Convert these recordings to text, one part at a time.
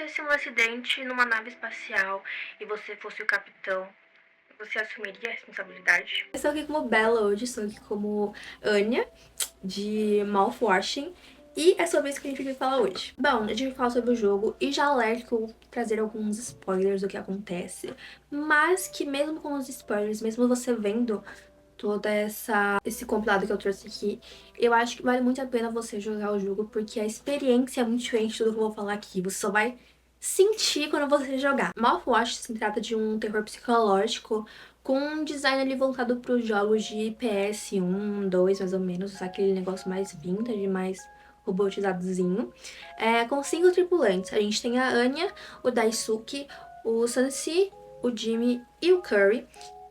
acontecesse um acidente numa nave espacial e você fosse o capitão, você assumiria a responsabilidade? Eu estou aqui como Bella hoje, estou aqui como Anya, de Mouthwashing, e é sobre isso que a gente vai falar hoje. Bom, a gente vai falar sobre o jogo e já alerto que eu vou trazer alguns spoilers do que acontece, mas que mesmo com os spoilers, mesmo você vendo todo esse compilado que eu trouxe aqui, eu acho que vale muito a pena você jogar o jogo, porque a experiência é muito diferente de tudo que eu vou falar aqui. Você só vai sentir quando você jogar. Mouthwash se trata de um terror psicológico com um design ali voltado para os jogos de PS1, 2 mais ou menos, aquele negócio mais vintage, mais robotizadozinho. Com 5 tripulantes. A gente tem a Anya, o Daisuke, o Sansi, o Jimmy e o Curry.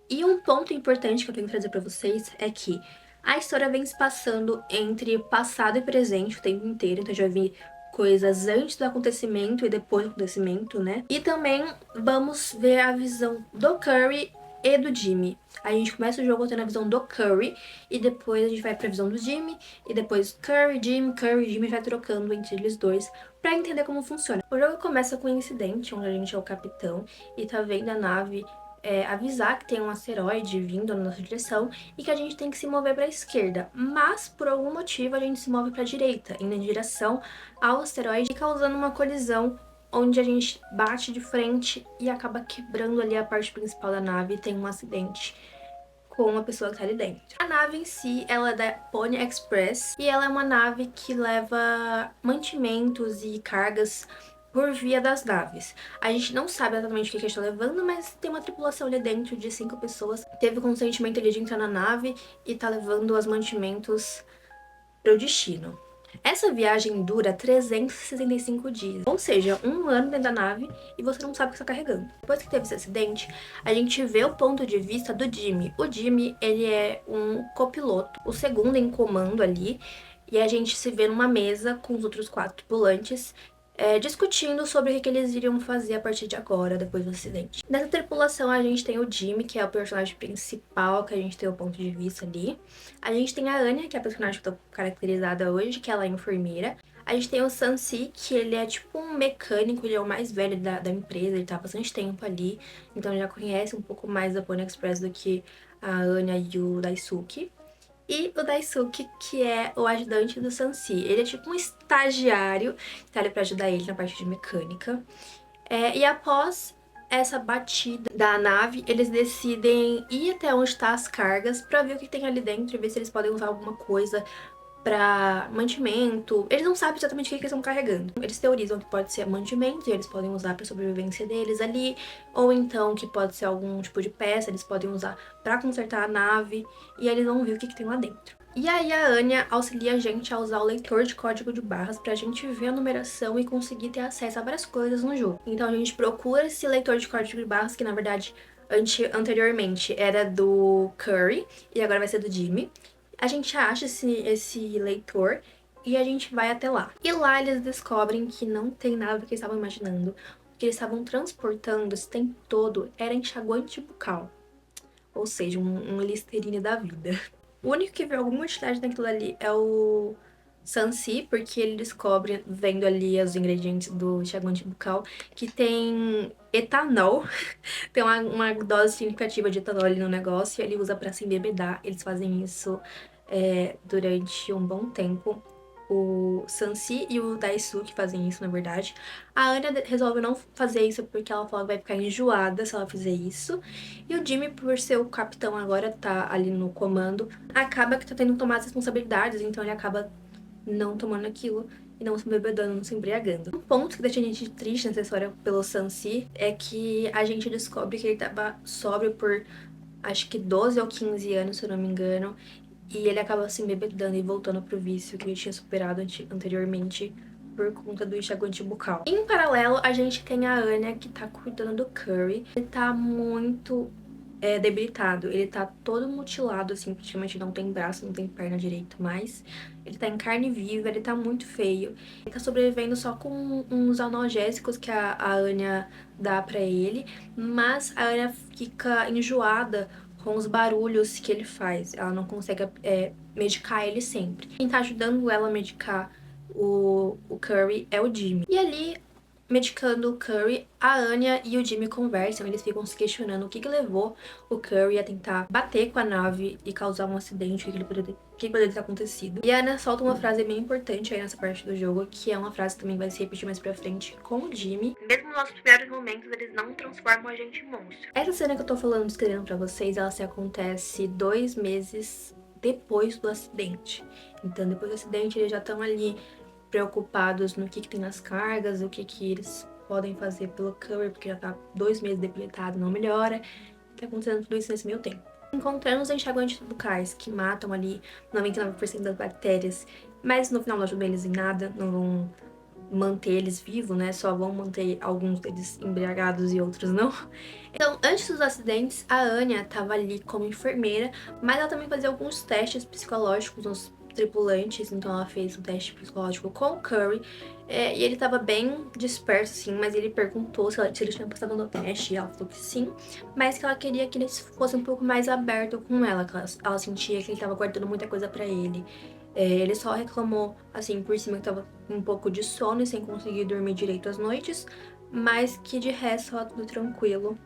E um ponto importante que eu tenho que trazer pra vocês é que a história vem se passando entre passado e presente o tempo inteiro, então já vi coisas antes do acontecimento e depois do acontecimento, né? E também vamos ver a visão do Curry e do Jimmy. A gente começa o jogo tendo a visão do Curry e depois a gente vai pra visão do Jimmy e depois Curry, Jimmy vai trocando entre eles dois pra entender como funciona. O jogo começa com um incidente onde a gente é o capitão e tá vendo a nave avisar que tem um asteroide vindo na nossa direção e que a gente tem que se mover para a esquerda, mas por algum motivo a gente se move para a direita, indo em direção ao asteroide, causando uma colisão onde a gente bate de frente e acaba quebrando ali a parte principal da nave e tem um acidente com uma pessoa que tá ali dentro. A nave em si, ela é da Pony Express e ela é uma nave que leva mantimentos e cargas por via das naves. A gente não sabe exatamente o que a gente tá levando, mas tem uma tripulação ali dentro de 5 pessoas. Teve o consentimento ali de entrar na nave e tá levando os mantimentos pro destino. Essa viagem dura 365 dias, ou seja, um ano dentro da nave e você não sabe o que está carregando. Depois que teve esse acidente, a gente vê o ponto de vista do Jimmy. O Jimmy, ele é um copiloto, o segundo em comando ali, e a gente se vê numa mesa com os outros 4 tripulantes discutindo sobre o que eles iriam fazer a partir de agora, depois do acidente. Nessa tripulação, a gente tem o Jimmy, que é o personagem principal, que a gente tem o ponto de vista ali. A gente tem a Anya, que é a personagem que eu tô caracterizada hoje, que ela é enfermeira. A gente tem o Sansi, que ele é tipo um mecânico, ele é o mais velho da empresa, ele tá há bastante tempo ali, então já conhece um pouco mais da Pony Express do que a Anya e o Daisuke. E o Daisuke, que é o ajudante do Sansi. Ele é tipo um estagiário que tá ali pra ajudar ele na parte de mecânica. E após essa batida da nave, eles decidem ir até onde tá as cargas pra ver o que tem ali dentro e ver se eles podem usar alguma coisa pra mantimento. Eles não sabem exatamente o que eles estão carregando. Eles teorizam que pode ser mantimento e eles podem usar pra sobrevivência deles ali, ou então que pode ser algum tipo de peça, eles podem usar pra consertar a nave, e eles vão ver o que tem lá dentro. E aí a Anya auxilia a gente a usar o leitor de código de barras pra gente ver a numeração e conseguir ter acesso a várias coisas no jogo. Então a gente procura esse leitor de código de barras, que na verdade anteriormente era do Curry e agora vai ser do Jimmy. A gente acha esse leitor e a gente vai até lá. E lá eles descobrem que não tem nada do que eles estavam imaginando. O que eles estavam transportando esse tempo todo era enxaguante bucal. Ou seja, um Listerine da vida. O único que vê alguma utilidade naquilo ali é o Sansi, porque ele descobre, vendo ali os ingredientes do enxaguante bucal, que tem etanol. Tem uma dose significativa de etanol ali no negócio e ele usa pra se embebedar. Eles fazem isso durante um bom tempo. O Sansi e o Daisuke fazem isso, na verdade. A Anya resolve não fazer isso porque ela fala que vai ficar enjoada se ela fizer isso. E o Jimmy, por ser o capitão agora, tá ali no comando, acaba que tá tendo que tomar as responsabilidades, então ele acaba não tomando aquilo e não se bebedando, não se embriagando. Um ponto que deixa a gente triste nessa história pelo Sansi é que a gente descobre que ele tava sóbrio por acho que 12 ou 15 anos, se eu não me engano, e ele acaba se embebedando e voltando pro vício que ele tinha superado anteriormente por conta do enxaguante bucal. Em paralelo, a gente tem a Anya, que tá cuidando do Curry. Ele tá muito debilitado. Ele tá todo mutilado, assim, praticamente não tem braço, não tem perna direito mais. Ele tá em carne viva, ele tá muito feio. Ele tá sobrevivendo só com uns analgésicos que a Anya dá pra ele, mas a Anya fica enjoada com os barulhos que ele faz. Ela não consegue medicar ele sempre. Quem tá ajudando ela a medicar o Curry é o Jimmy. E ali, medicando o Curry, a Anya e o Jimmy conversam, eles ficam se questionando o que levou o Curry a tentar bater com a nave e causar um acidente, o que poderia ter acontecido. E a Anya solta uma frase bem importante aí nessa parte do jogo, que é uma frase que também vai se repetir mais pra frente com o Jimmy. Mesmo nos nossos piores momentos, eles não transformam a gente em monstro. Essa cena que eu tô falando, descrevendo pra vocês, ela se acontece 2 meses depois do acidente. Então, depois do acidente, eles já estão ali preocupados no que tem nas cargas, o que eles podem fazer pelo Curry, porque já tá 2 meses debilitado, não melhora. Tá acontecendo tudo isso nesse meio tempo. Encontrando os enxaguantes bucais, que matam ali 99% das bactérias, mas no final não ajudam eles em nada, não vão manter eles vivos, né? Só vão manter alguns deles embriagados e outros não. Então, antes dos acidentes, a Anya tava ali como enfermeira, mas ela também fazia alguns testes psicológicos nos tripulantes, então ela fez um teste psicológico com o Curry, e ele tava bem disperso, assim, mas ele perguntou se eles tinham passado no teste, e ela falou que sim, mas que ela queria que eles fossem um pouco mais abertos com ela, que ela sentia que ele tava guardando muita coisa pra ele. Ele só reclamou, assim, por cima que tava com um pouco de sono e sem conseguir dormir direito às noites, mas que de resto tava tudo tranquilo.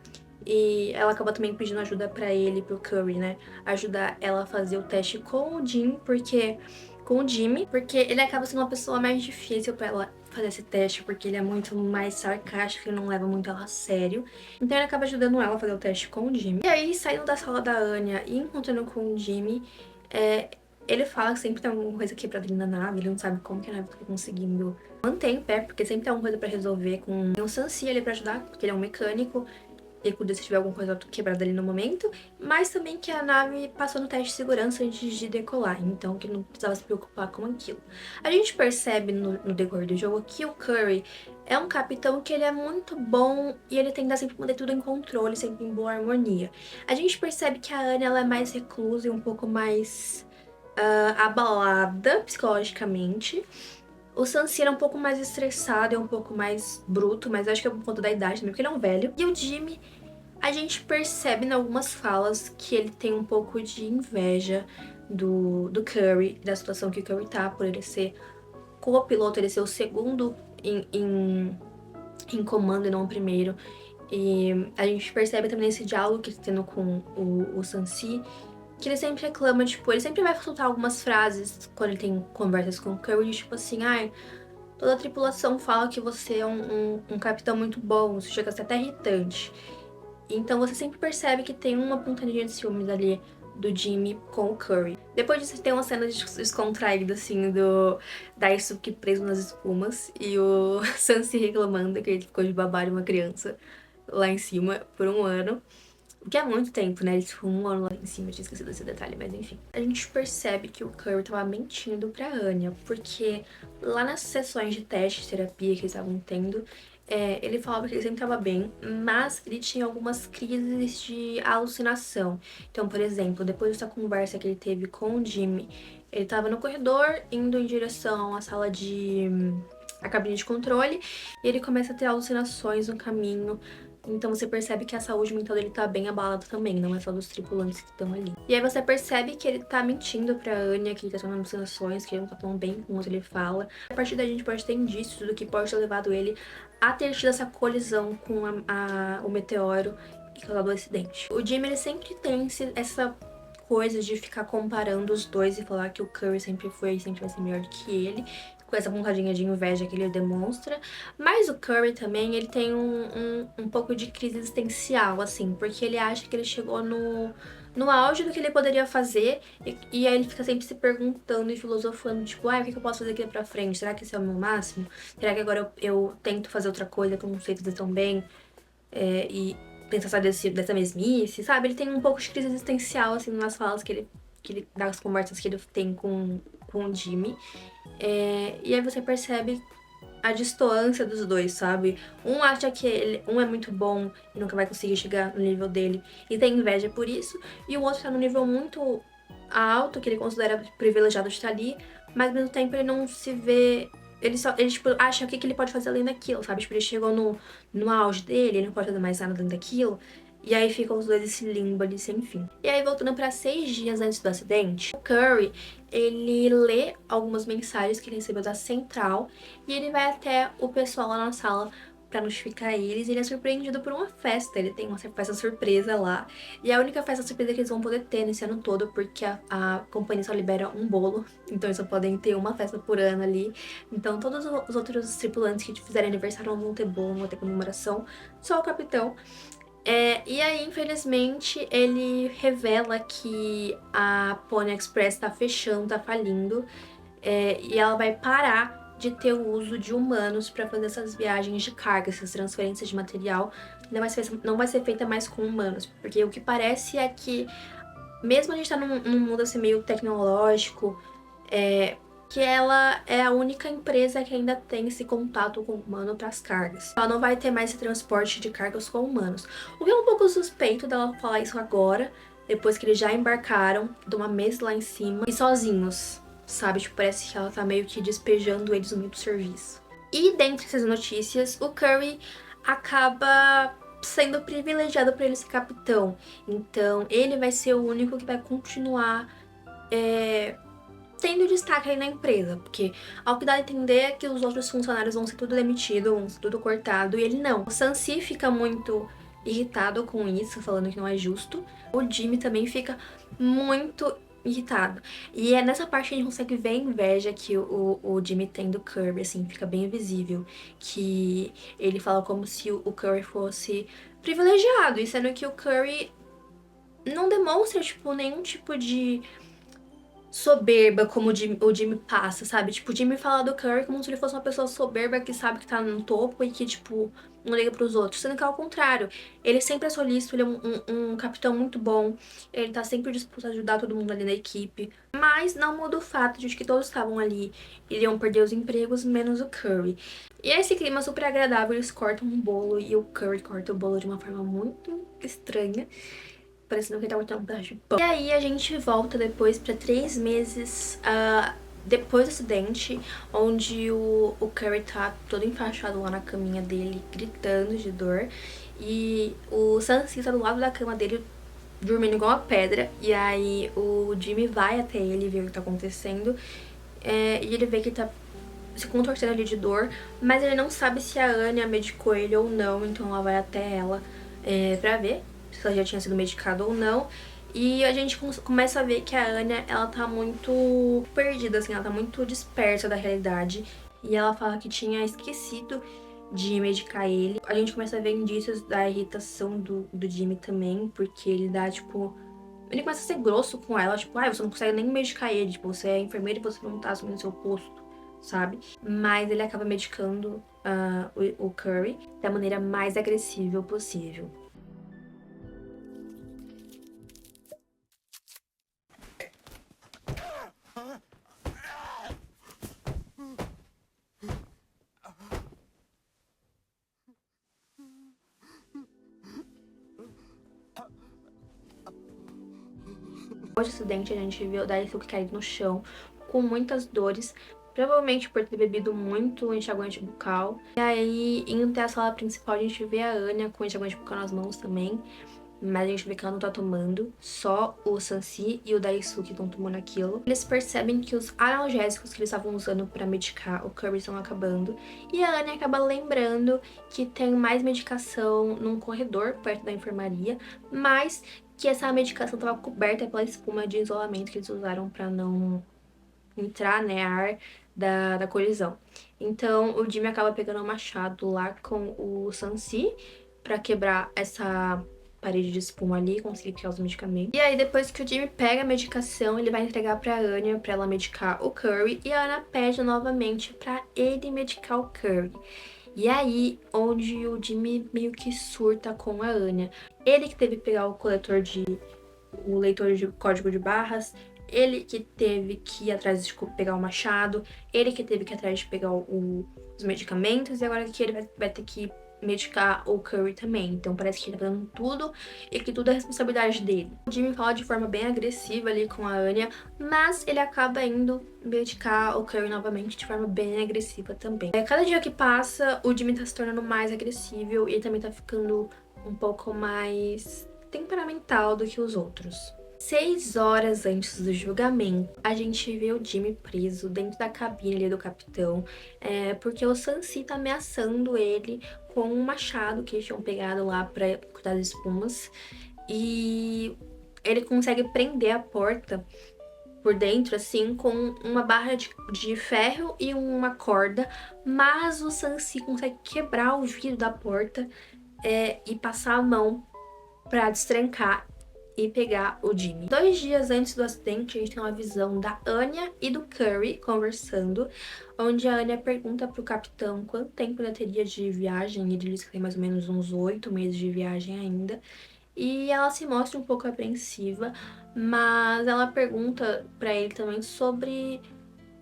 E ela acaba também pedindo ajuda pra ele, pro Curry, né? Ajudar ela a fazer o teste com o Jim, com o Jimmy, porque ele acaba sendo uma pessoa mais difícil pra ela fazer esse teste, porque ele é muito mais sarcástico e não leva muito ela a sério. Então ele acaba ajudando ela a fazer o teste com o Jimmy. E aí, saindo da sala da Anya e encontrando com o Jimmy, ele fala que sempre tem alguma coisa quebrada ali na nave, ele não sabe como que a nave tá conseguindo manter em pé, porque sempre tem alguma coisa pra resolver com o Sansi ali pra ajudar, porque ele é um mecânico, ele cuida se tiver alguma coisa quebrada ali no momento, mas também que a nave passou no teste de segurança antes de decolar, então que não precisava se preocupar com aquilo. A gente percebe no decorrer do jogo que o Curry é um capitão que ele é muito bom e ele tenta sempre manter tudo em controle, sempre em boa harmonia. A gente percebe que a Anya ela é mais reclusa e um pouco mais abalada psicologicamente. O Sansi é um pouco mais estressado, é um pouco mais bruto, mas acho que é por conta da idade também, porque ele é um velho. E o Jimmy, a gente percebe em algumas falas que ele tem um pouco de inveja do Curry, da situação que o Curry tá, por ele ser copiloto, ele ser o segundo em comando e não o primeiro. E a gente percebe também nesse diálogo que ele tá tendo com o Sansi, que ele sempre reclama, tipo, ele sempre vai soltar algumas frases quando ele tem conversas com o Curry, tipo assim, ai, toda a tripulação fala que você é um capitão muito bom, isso chega a ser até irritante. Então você sempre percebe que tem uma pontadinha de ciúmes ali do Jimmy com o Curry. Depois disso tem uma cena descontraída, assim, da Daisuke preso nas espumas e o Sansi reclamando que ele ficou de babá uma criança lá em cima por 1 ano. O que é muito tempo, né? Eles ficam 1 ano lá em cima, eu tinha esquecido desse detalhe, mas enfim. A gente percebe que o Curry tava mentindo pra Anya, porque lá nas sessões de teste de terapia que eles estavam tendo, ele falava que ele sempre tava bem, mas ele tinha algumas crises de alucinação. Então, por exemplo, depois dessa conversa que ele teve com o Jimmy, ele tava no corredor, indo em direção à sala a cabine de controle, e ele começa a ter alucinações no caminho. Então você percebe que a saúde mental dele tá bem abalada também, não é só dos tripulantes que estão ali. E aí você percebe que ele tá mentindo pra Anya, que ele tá tendo alucinações, que ele não tá tão bem como ele fala. A partir daí a gente pode ter indícios do que pode ter levado ele a ter tido essa colisão com o meteoro e causado o acidente. O Jimmy, ele sempre tem essa coisa de ficar comparando os dois e falar que o Curry sempre foi e sempre vai ser melhor do que ele, com essa vontadinha de inveja que ele demonstra. Mas o Curry também, ele tem um pouco de crise existencial, assim, porque ele acha que ele chegou no auge do que ele poderia fazer, e aí ele fica sempre se perguntando e filosofando, tipo, o que eu posso fazer aqui pra frente? Será que esse é o meu máximo? Será que agora eu tento fazer outra coisa que eu não sei fazer tão bem? E tentar sair dessa mesmice, sabe? Ele tem um pouco de crise existencial, assim, nas falas das conversas que ele tem com o Jimmy. E aí você percebe a distância dos dois, sabe? Um acha que um é muito bom e nunca vai conseguir chegar no nível dele e tem inveja por isso, e o outro tá num nível muito alto, que ele considera privilegiado de estar ali, mas ao mesmo tempo ele não se vê. Ele tipo, acha o que ele pode fazer além daquilo, sabe? Tipo, ele chegou no auge dele, ele não pode fazer mais nada além daquilo. E aí ficam os dois esse limbo ali sem fim. E aí, voltando pra 6 dias antes do acidente, o Curry, ele lê algumas mensagens que ele recebeu da central e ele vai até o pessoal lá na sala pra notificar eles, e ele é surpreendido por uma festa. Ele tem uma festa surpresa lá. E é a única festa surpresa que eles vão poder ter nesse ano todo, porque a companhia só libera um bolo. Então eles só podem ter uma festa por ano ali. Então todos os outros tripulantes que fizerem aniversário não vão ter bolo, não vão ter comemoração. Só o capitão. E aí, infelizmente, ele revela que a Pony Express tá fechando, tá falindo. E ela vai parar de ter o uso de humanos para fazer essas viagens de carga, essas transferências de material. Não vai ser feita mais com humanos. Porque o que parece é que, mesmo a gente tá num mundo assim meio tecnológico, que ela é a única empresa que ainda tem esse contato com o humano para as cargas. Ela não vai ter mais esse transporte de cargas com humanos. O que é um pouco suspeito dela falar isso agora, depois que eles já embarcaram de uma mesa lá em cima e sozinhos, sabe? Tipo, parece que ela tá meio que despejando eles no meio do serviço. E dentre essas notícias, o Curry acaba sendo privilegiado para ele ser capitão. Então, ele vai ser o único que vai continuar tendo destaque aí na empresa, porque ao que dá a entender é que os outros funcionários vão ser tudo demitido, vão ser tudo cortado, e ele não. O Sansi fica muito irritado com isso, falando que não é justo. O Jimmy também fica muito irritado. E é nessa parte que a gente consegue ver a inveja que o Jimmy tem do Kirby, assim, fica bem visível. Que ele fala como se o Kirby fosse privilegiado, e sendo que o Kirby não demonstra, tipo, nenhum tipo de soberba como o Jimmy passa, sabe? Tipo, o Jimmy fala do Curry como se ele fosse uma pessoa soberba que sabe que tá no topo e que, tipo, não liga pros outros. Sendo que é ao contrário. Ele sempre é solícito, ele é um capitão muito bom. Ele tá sempre disposto a ajudar todo mundo ali na equipe. Mas não muda o fato de que todos estavam ali iriam perder os empregos, menos o Curry. E esse clima super agradável, eles cortam um bolo e o Curry corta o bolo de uma forma muito estranha, parecendo que ele tá cortando um pedaço de pão. E aí a gente volta depois pra 3 meses depois do acidente, onde o Curry tá todo enfaixado lá na caminha dele, gritando de dor. E o Sansi tá do lado da cama dele, dormindo igual uma pedra. E aí o Jimmy vai até ele ver o que tá acontecendo. E ele vê que ele tá se contorcendo ali de dor, mas ele não sabe se a Anya medicou ele ou não, então ela vai até ela pra ver se ela já tinha sido medicada ou não. E a gente começa a ver que a Anya, ela tá muito perdida, assim, ela tá muito dispersa da realidade. E ela fala que tinha esquecido de medicar ele. A gente começa a ver indícios da irritação do Jimmy também, porque ele dá, tipo... Ele começa a ser grosso com ela, tipo, você não consegue nem medicar ele, tipo, você é enfermeira e você não tá assumindo seu posto, sabe? Mas ele acaba medicando o Curry da maneira mais agressiva possível. Depois do acidente, a gente viu o Daisuke caído no chão, com muitas dores, provavelmente por ter bebido muito enxaguante bucal. E aí, indo até a sala principal, a gente vê a Anya com enxaguante bucal nas mãos também, mas a gente vê que ela não tá tomando, só o Sansi e o Daisuke estão tomando aquilo. Eles percebem que os analgésicos que eles estavam usando pra medicar o Kirby estão acabando, e a Anya acaba lembrando que tem mais medicação num corredor perto da enfermaria, mas que essa medicação estava coberta pela espuma de isolamento que eles usaram para não entrar, né, ar da colisão. Então o Jimmy acaba pegando o machado lá com o Sansi para quebrar essa parede de espuma ali e conseguir criar os medicamentos. E aí depois que o Jimmy pega a medicação, ele vai entregar pra Anya pra ela medicar o Curry, e a Anya pede novamente pra ele medicar o Curry. E aí, onde o Jimmy meio que surta com a Anya. Ele que teve que pegar o leitor de código de barras, ele que teve que ir atrás de pegar o machado, ele que teve que ir atrás de pegar os medicamentos, e agora que ele vai ter que medicar o Curry também. Então parece que ele tá fazendo tudo e que tudo é responsabilidade dele. O Jimmy fala de forma bem agressiva ali com a Anya, mas ele acaba indo medicar o Curry novamente de forma bem agressiva também. Cada dia que passa, o Jimmy tá se tornando mais agressivo e ele também tá ficando um pouco mais temperamental do que os outros. 6 horas antes do julgamento, a gente vê o Jimmy preso dentro da cabine ali do capitão, porque o Sansi tá ameaçando ele com um machado que eles tinham pegado lá pra cortar as espumas. E ele consegue prender a porta por dentro, assim, com uma barra de ferro e uma corda, mas o Sansi consegue quebrar o vidro da porta e passar a mão pra destrancar e pegar o Jimmy. 2 dias antes do acidente, a gente tem uma visão da Anya e do Curry conversando, onde a Anya pergunta pro capitão quanto tempo ainda teria de viagem, e ele diz que tem mais ou menos uns 8 meses de viagem ainda. E ela se mostra um pouco apreensiva, mas ela pergunta pra ele também sobre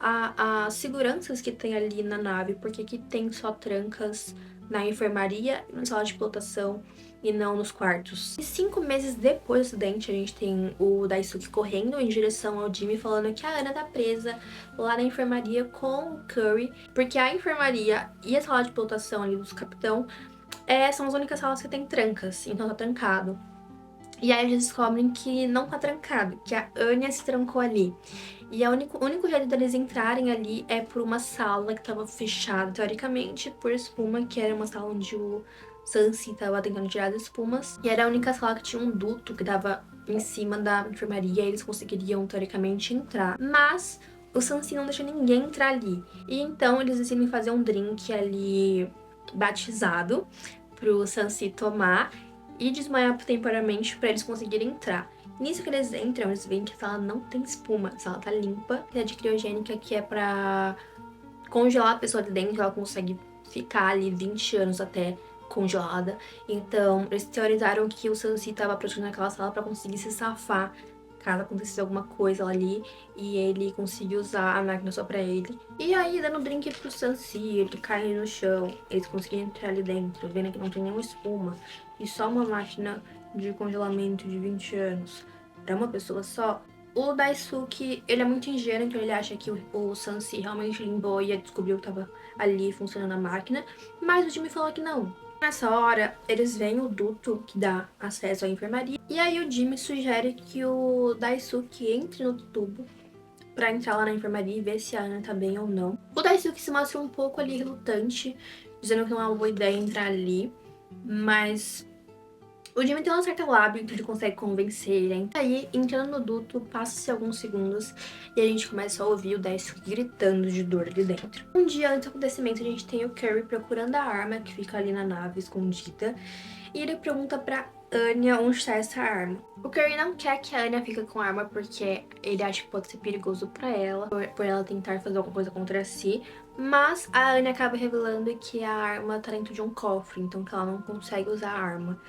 as seguranças que tem ali na nave, porque aqui tem só trancas na enfermaria e na sala de pilotação e não nos quartos. E 5 meses depois do acidente, a gente tem o Daisuke correndo em direção ao Jimmy, falando que a Ana tá presa lá na enfermaria com o Curry, porque a enfermaria e a sala de pilotação ali dos capitão são as únicas salas que tem trancas, então tá trancado. E aí eles descobrem que não tá trancado, que a Anya se trancou ali. E o único jeito deles entrarem ali é por uma sala que tava fechada, teoricamente, por espuma, que era uma sala onde o Sansi tava tentando tirar as espumas. E era a única sala que tinha um duto que dava em cima da enfermaria e eles conseguiriam, teoricamente, entrar. Mas o Sansi não deixa ninguém entrar ali. E então eles decidem fazer um drink ali batizado pro Sansi tomar e desmaiar temporariamente para eles conseguirem entrar. Nisso que eles entram, eles veem que a sala não tem espuma, a sala tá limpa. E a de criogênica, que é pra congelar a pessoa de dentro, ela consegue ficar ali 20 anos até congelada. Então, eles teorizaram que o Sansi tava protegendo aquela sala para conseguir se safar caso acontecesse alguma coisa ali, e ele conseguiu usar a máquina só pra ele. E aí, dando drink pro Sansi, ele cai no chão, eles conseguiram entrar ali dentro, vendo que não tem nenhuma espuma, e só uma máquina de congelamento de 20 anos pra uma pessoa só. O Daisuke, ele é muito ingênuo, então ele acha que o Sansi realmente limpou e descobriu que tava ali funcionando a máquina, mas o Jimmy falou que não. Nessa hora, eles veem o duto que dá acesso à enfermaria, e aí o Jimmy sugere que o Daisuke entre no tubo pra entrar lá na enfermaria e ver se a Ana tá bem ou não. O Daisuke se mostra um pouco ali relutante, dizendo que não é uma boa ideia entrar ali, mas o Jimmy tem uma certa lábia, então ele consegue convencer ele. Aí, entrando no duto, passa-se alguns segundos e a gente começa a ouvir o Daisuke gritando de dor ali dentro. Um dia antes do acontecimento, a gente tem o Curry procurando a arma que fica ali na nave, escondida. E ele pergunta pra Anya onde está essa arma. O Curry não quer que a Anya fique com a arma porque ele acha que pode ser perigoso pra ela, por ela tentar fazer alguma coisa contra si. Mas a Anya acaba revelando que a arma tá dentro de um cofre, então que ela não consegue usar a arma.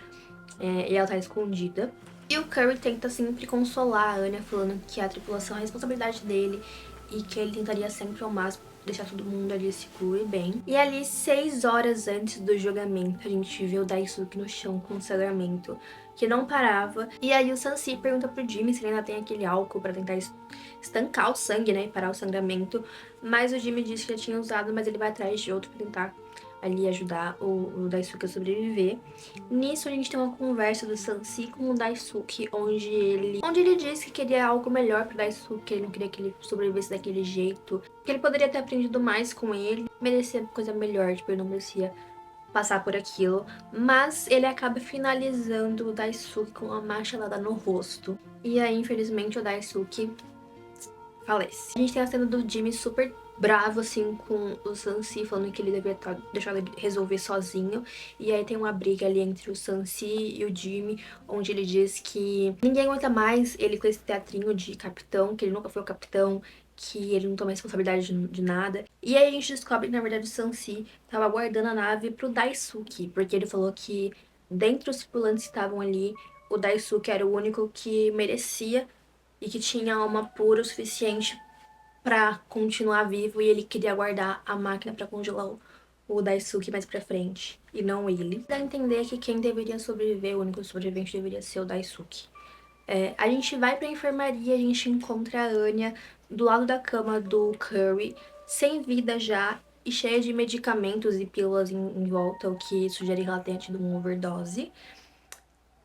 E ela tá escondida. E o Curry tenta sempre consolar a Anya, falando que a tripulação é a responsabilidade dele e que ele tentaria sempre ao máximo deixar todo mundo ali seguro e bem. E ali, 6 horas antes do julgamento, a gente vê o Daisuke no chão com um sangramento que não parava. E aí o Sansi pergunta pro Jimmy se ele ainda tem aquele álcool pra tentar estancar o sangue, né, e parar o sangramento. Mas o Jimmy disse que já tinha usado, mas ele vai atrás de outro pra tentar ali ajudar o Daisuke a sobreviver. Nisso a gente tem uma conversa do Sansi com o Daisuke, onde ele diz que queria algo melhor pro Daisuke, que ele não queria que ele sobrevivesse daquele jeito, que ele poderia ter aprendido mais com ele, merecia coisa melhor, tipo, ele não merecia passar por aquilo, mas ele acaba finalizando o Daisuke com uma machadada no rosto. E aí, infelizmente, o Daisuke falece. A gente tem a cena do Jimmy super bravo, assim, com o Sansi, falando que ele deveria ter deixado ele resolver sozinho. E aí tem uma briga ali entre o Sansi e o Jimmy, onde ele diz que ninguém aguenta mais ele com esse teatrinho de capitão, que ele nunca foi o capitão, que ele não toma responsabilidade de nada. E aí a gente descobre que, na verdade, o Sansi tava guardando a nave pro Daisuke, porque ele falou que dentre os tripulantes que estavam ali, o Daisuke era o único que merecia e que tinha alma pura o suficiente pra continuar vivo, e ele queria guardar a máquina pra congelar o Daisuke mais pra frente, e não ele. Dá a entender que quem deveria sobreviver, o único sobrevivente, deveria ser o Daisuke. A gente vai pra enfermaria, a gente encontra a Anya do lado da cama do Curry, sem vida já, e cheia de medicamentos e pílulas em volta, o que sugere que ela tenha tido uma overdose.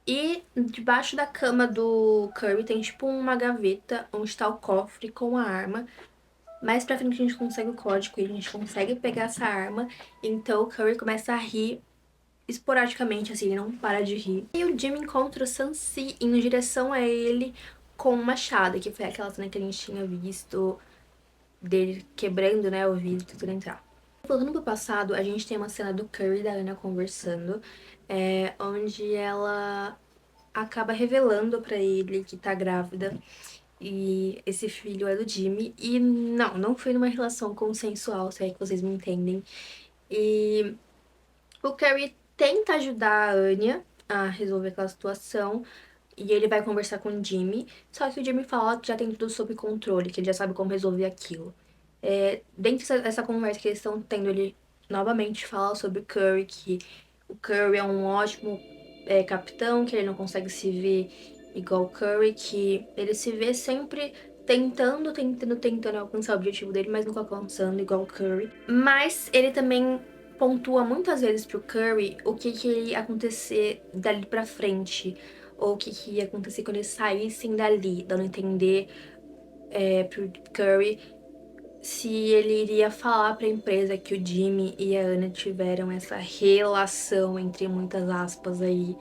E debaixo da cama do Curry tem tipo uma gaveta onde tá o cofre com a arma. Mais pra frente a gente consegue o código e a gente consegue pegar essa arma. Então o Curry começa a rir esporadicamente, assim, ele não para de rir. E o Jimmy encontra o Sansi indo em direção a ele com um machado, que foi aquela cena que a gente tinha visto dele quebrando, né, o vidro e tudo entrar. Voltando pro passado, a gente tem uma cena do Curry e da Ana conversando, onde ela acaba revelando pra ele que tá grávida e esse filho é do Jimmy. E não foi numa relação consensual, se é que vocês me entendem. E o Curry tenta ajudar a Anya a resolver aquela situação. E ele vai conversar com o Jimmy. Só que o Jimmy fala que já tem tudo sob controle, que ele já sabe como resolver aquilo. Dentro dessa conversa que eles estão tendo, ele novamente fala sobre o Curry, que o Curry é um ótimo capitão, que ele não consegue se ver igual o Curry, que ele se vê sempre tentando alcançar o objetivo dele, mas nunca alcançando igual o Curry. Mas ele também pontua muitas vezes pro Curry o que ia acontecer dali pra frente, ou o que ia acontecer quando eles saíssem dali, dando a entender pro Curry se ele iria falar pra empresa que o Jimmy e a Anna tiveram essa relação, entre muitas aspas aí,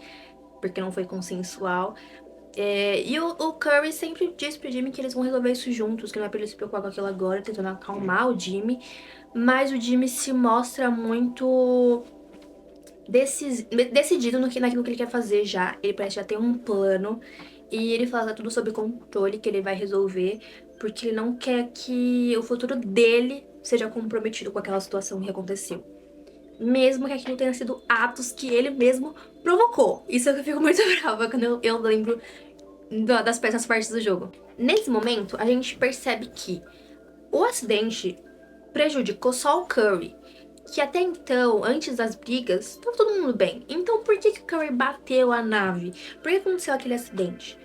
porque não foi consensual. E o Curry sempre diz pro Jimmy que eles vão resolver isso juntos, que não é pra ele se preocupar com aquilo agora, tentando acalmar o Jimmy. Mas o Jimmy se mostra muito decidido naquilo que ele quer fazer já. Ele parece já ter um plano. E ele fala tudo sob controle, que ele vai resolver, porque ele não quer que o futuro dele seja comprometido com aquela situação que aconteceu. Mesmo que aquilo tenha sido atos que ele mesmo provocou. Isso é que eu fico muito brava quando eu lembro das peças partes do jogo. Nesse momento, a gente percebe que o acidente prejudicou só o Curry, que até então, antes das brigas, tava todo mundo bem. Então por que o Curry bateu a nave? Por que aconteceu aquele acidente?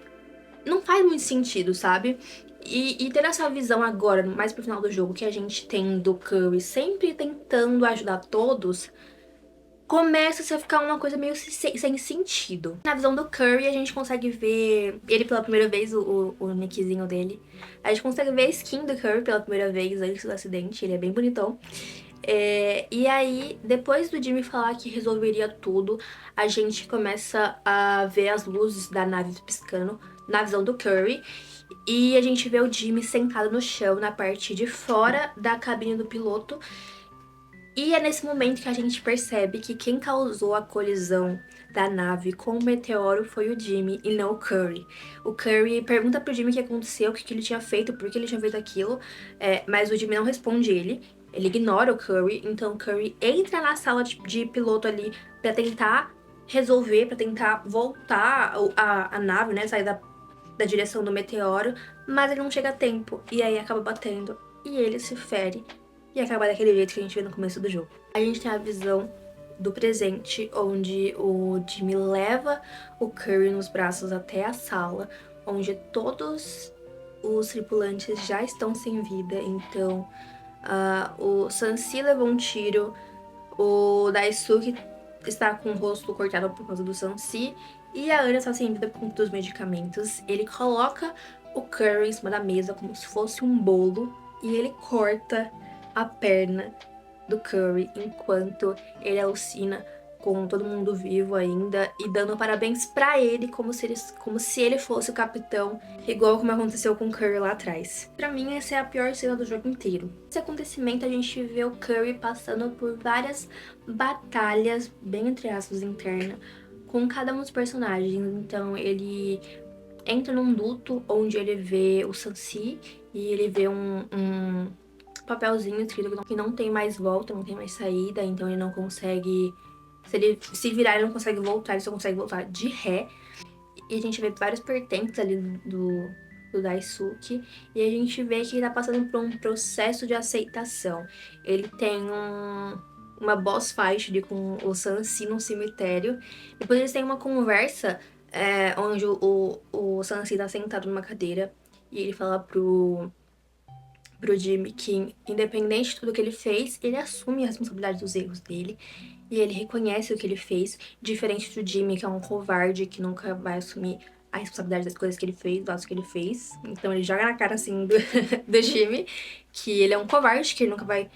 Não faz muito sentido, sabe? E ter essa visão agora, mais pro final do jogo, que a gente tem do Curry sempre tentando ajudar todos, começa a ficar uma coisa meio sem sentido. Na visão do Curry, a gente consegue ver ele pela primeira vez, o nickzinho dele. A gente consegue ver a skin do Curry pela primeira vez antes do acidente, ele é bem bonitão. E aí, depois do Jimmy falar que resolveria tudo, a gente começa a ver as luzes da nave piscando na visão do Curry. E a gente vê o Jimmy sentado no chão, na parte de fora da cabine do piloto. E é nesse momento que a gente percebe que quem causou a colisão da nave com o meteoro foi o Jimmy e não o Curry. O Curry pergunta pro Jimmy o que aconteceu, o que ele tinha feito, por que ele tinha feito aquilo, mas o Jimmy não responde ele. Ele ignora o Curry, então o Curry entra na sala de piloto ali pra tentar resolver, pra tentar voltar a nave, né, sair da direção do meteoro, mas ele não chega a tempo, e aí acaba batendo, e ele se fere, e acaba daquele jeito que a gente vê no começo do jogo. A gente tem a visão do presente, onde o Jimmy leva o Curry nos braços até a sala, onde todos os tripulantes já estão sem vida, então o Sansi levou um tiro, o Daisuke está com o rosto cortado por causa do Sansi, e a Anya está sem vida por conta dos medicamentos. Ele coloca o Curry em cima da mesa como se fosse um bolo, e ele corta a perna do Curry enquanto ele alucina com todo mundo vivo ainda e dando parabéns pra ele como se ele fosse o capitão, igual como aconteceu com o Curry lá atrás. Pra mim, essa é a pior cena do jogo inteiro. Nesse acontecimento, a gente vê o Curry passando por várias batalhas, bem entre aspas, internas, com cada um dos personagens. Então, ele entra num duto onde ele vê o Sansi e ele vê um papelzinho escrito que não tem mais volta, não tem mais saída, então ele não consegue. Se ele se virar, ele não consegue voltar, ele só consegue voltar de ré. E a gente vê vários pertences ali do Daisuke. E a gente vê que ele tá passando por um processo de aceitação. Ele tem uma boss fight ali com o Sansi no cemitério. Depois eles têm uma conversa onde o Sansi tá sentado numa cadeira. E ele fala pro Jimmy que, independente de tudo que ele fez, ele assume a responsabilidade dos erros dele. e ele reconhece o que ele fez, diferente do Jimmy, que é um covarde, que nunca vai assumir a responsabilidade das coisas que ele fez, do ato que ele fez. Então ele joga na cara, assim, do Jimmy, que ele é um covarde, que ele nunca vai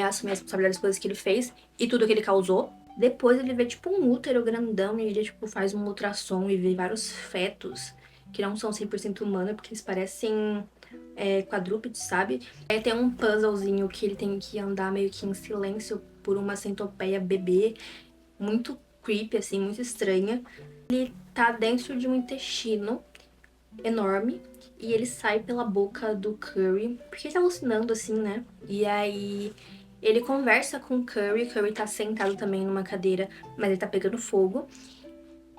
assumir a responsabilidade das coisas que ele fez e tudo que ele causou. Depois ele vê, tipo, um útero grandão e ele, tipo, faz um ultrassom e vê vários fetos que não são 100% humanos, porque eles parecem quadrúpedes, sabe? Tem um puzzlezinho que ele tem que andar meio que em silêncio por uma centopeia bebê, muito creepy, assim, muito estranha. Ele tá dentro de um intestino enorme e ele sai pela boca do Curry, porque ele tá alucinando, assim, né? E aí ele conversa com o Curry tá sentado também numa cadeira, mas ele tá pegando fogo.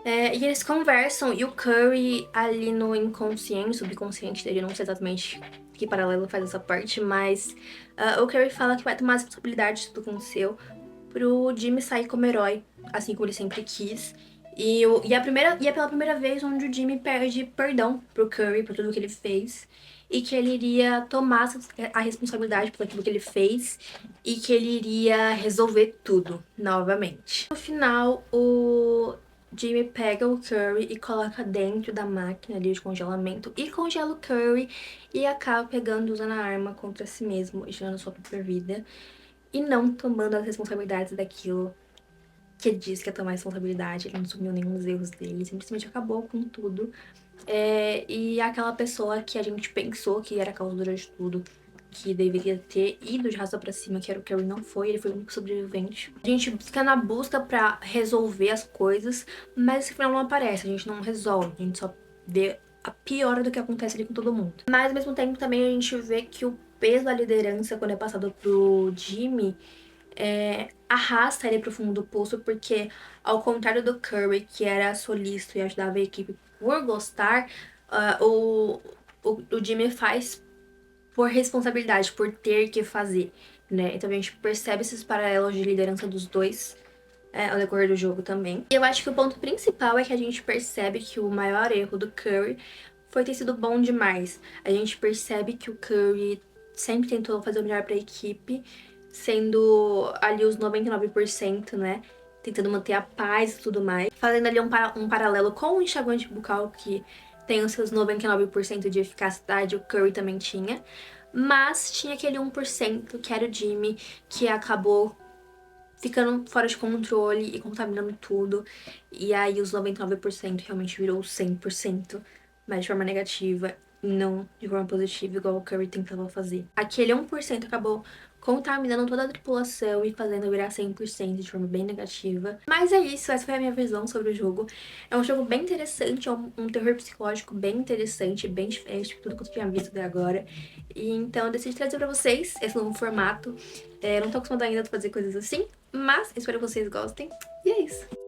E eles conversam, e o Curry ali no inconsciente, subconsciente dele, não sei exatamente que paralelo faz essa parte, mas o Curry fala que vai tomar a responsabilidade de tudo que aconteceu pro Jimmy sair como herói, assim como ele sempre quis. E é pela primeira vez onde o Jimmy pede perdão pro Curry por tudo que ele fez. E que ele iria tomar a responsabilidade por aquilo que ele fez. E que ele iria resolver tudo novamente. No final, o Jimmy pega o Curry e coloca dentro da máquina ali de congelamento. E congela o Curry e acaba pegando e usando a arma contra si mesmo e tirando sua própria vida. E não tomando as responsabilidades daquilo que ele disse que ia tomar responsabilidade. Ele não assumiu nenhum dos erros dele, simplesmente acabou com tudo. E aquela pessoa que a gente pensou que era a causadora de tudo, que deveria ter ido de raça pra cima, que era o Curry, não foi. Ele foi o único sobrevivente. A gente fica na busca pra resolver as coisas, mas esse final não aparece, a gente não resolve, a gente só vê a piora do que acontece ali com todo mundo. Mas ao mesmo tempo também a gente vê que o peso da liderança, quando é passado pro Jimmy, arrasta ele pro fundo do poço, porque ao contrário do Curry, que era solícito e ajudava a equipe por gostar, o Jimmy faz por responsabilidade, por ter que fazer, né? Então a gente percebe esses paralelos de liderança dos dois ao decorrer do jogo também. E eu acho que o ponto principal é que a gente percebe que o maior erro do Curry foi ter sido bom demais. A gente percebe que o Curry sempre tentou fazer o melhor pra equipe, sendo ali os 99%, né? Tentando manter a paz e tudo mais. Fazendo ali um paralelo com o enxaguante bucal, que tem os seus 99% de eficacidade, o Curry também tinha. Mas tinha aquele 1% que era o Jimmy, que acabou ficando fora de controle e contaminando tudo. E aí os 99% realmente virou 100%, mas de forma negativa, não de forma positiva, igual o Curry tentava fazer. Aquele 1% acabou contaminando toda a tripulação e fazendo virar 100% de forma bem negativa. Mas é isso, essa foi a minha visão sobre o jogo. É um jogo bem interessante, é um terror psicológico bem interessante, bem diferente de tudo que eu tinha visto até agora. E então eu decidi trazer pra vocês esse novo formato. Não tô acostumada ainda a fazer coisas assim, mas espero que vocês gostem. E é isso.